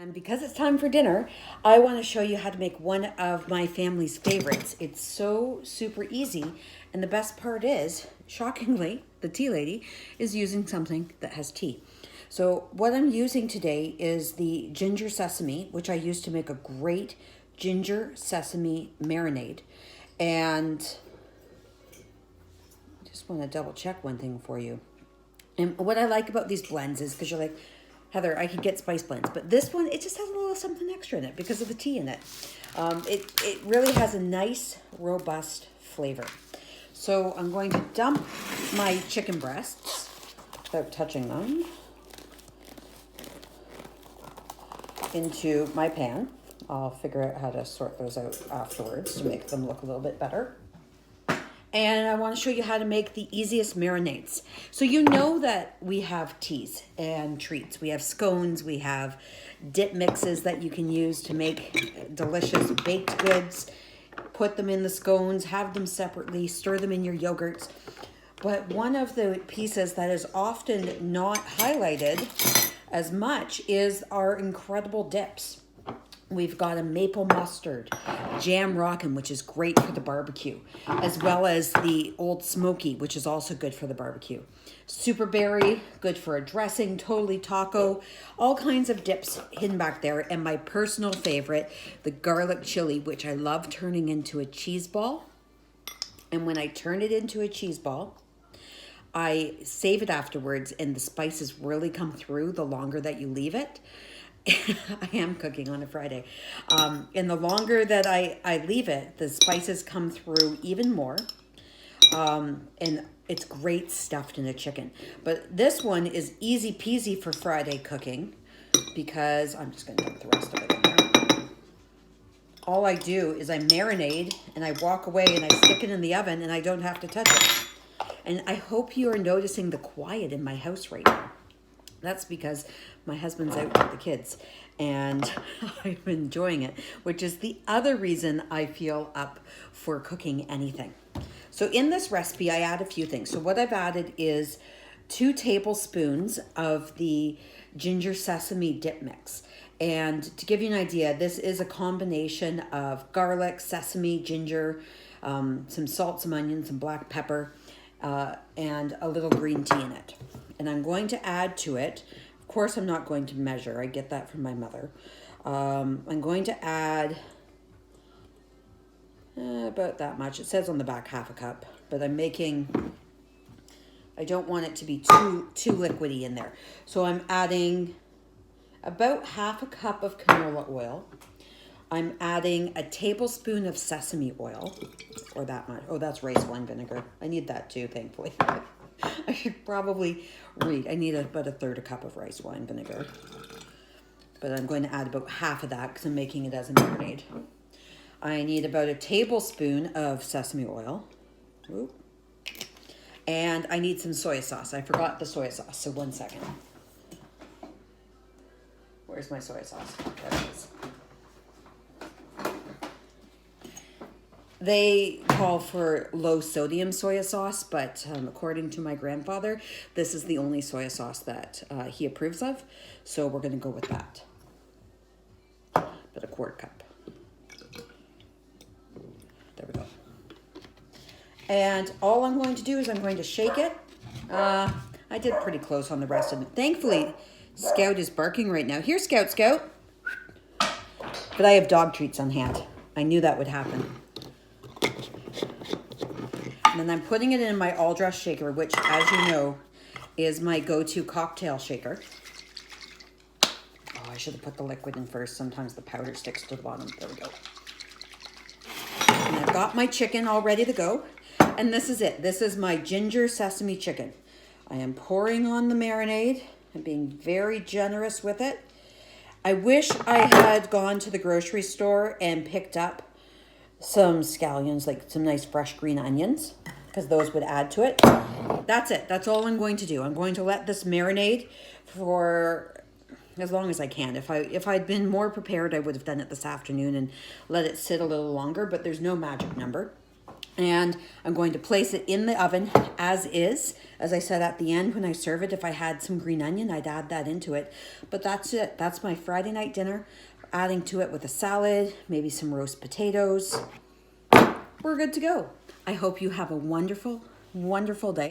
And because it's time for dinner, I want to show you how to make one of my family's favorites. It's so super easy. And the best part is, shockingly, the tea lady is using something that has tea. So what I'm using today is the ginger sesame, which I use to make a great ginger sesame marinade. And I just want to double check one thing for you. And what I like about these blends is because you're like, Heather, I could get spice blends, but this one, it just has a little something extra in it because of the tea in it. It really has a nice, robust flavor. So I'm going to dump my chicken breasts without touching them into my pan. I'll figure out how to sort those out afterwards to make them look a little bit better. And I want to show you how to make the easiest marinades. So you know that we have teas and treats. We have scones, we have dip mixes that you can use to make delicious baked goods. Put them in the scones, have them separately, stir them in your yogurts. But one of the pieces that is often not highlighted as much is our incredible dips. We've got a maple mustard, jam rockin', which is great for the barbecue, as well as the Old Smoky, which is also good for the barbecue. Super berry, good for a dressing, totally taco, all kinds of dips hidden back there. And my personal favorite, the garlic chili, which I love turning into a cheese ball. And when I turn it into a cheese ball, I save it afterwards, and the spices really come through the longer that you leave it. I am cooking on a Friday. And the longer that I leave it, the spices come through even more. And it's great stuffed in a chicken. But this one is easy peasy for Friday cooking because I'm just going to dump the rest of it in there. All I do is I marinade and I walk away and I stick it in the oven and I don't have to touch it. And I hope you are noticing the quiet in my house right now. That's because my husband's out with the kids and I'm enjoying it, which is the other reason I feel up for cooking anything. So in this recipe, I add a few things. So what I've added is 2 tablespoons of the ginger sesame dip mix. And to give you an idea, this is a combination of garlic, sesame, ginger, some salt, some onions, some black pepper, and a little green tea in it. And I'm going to add to it, of course I'm not going to measure, I get that from my mother. I'm going to add about that much. It says on the back half a cup, but I don't want it to be too liquidy in there. So I'm adding about half a cup of canola oil. I'm adding a tablespoon of sesame oil, or that much. Oh, that's rice wine vinegar. I need that too, thankfully. I should probably read. I need about a third a cup of rice wine vinegar. But I'm going to add about half of that because I'm making it as a marinade. I need about a tablespoon of sesame oil. Oop. And I need some soy sauce. I forgot the soy sauce, so 1 second. Where's my soy sauce? There it is. They call for low sodium soy sauce, but according to my grandfather, this is the only soy sauce that he approves of. So we're going to go with that. But a quart cup. There we go. And all I'm going to do is I'm going to shake it. I did pretty close on the rest of it. Thankfully, Scout is barking right now. Here, Scout, Scout. But I have dog treats on hand. I knew that would happen. And then I'm putting it in my all-dress shaker, which, as you know, is my go-to cocktail shaker. Oh, I should have put the liquid in first. Sometimes the powder sticks to the bottom. There we go. And I've got my chicken all ready to go. And this is it. This is my ginger sesame chicken. I am pouring on the marinade. I'm being very generous with it. I wish I had gone to the grocery store and picked up some scallions, like some nice fresh green onions, because those would add to it. That's it. That's all I'm going to do. I'm going to let this marinade for as long as I can. If I'd been more prepared, I would have done it this afternoon and let it sit a little longer, but there's no magic number. And I'm going to place it in the oven as is. As I said at the end when I serve it, if I had some green onion, I'd add that into it. But that's it. That's my Friday night dinner. Adding to it with a salad, maybe some roast potatoes. We're good to go. I hope you have a wonderful, wonderful day.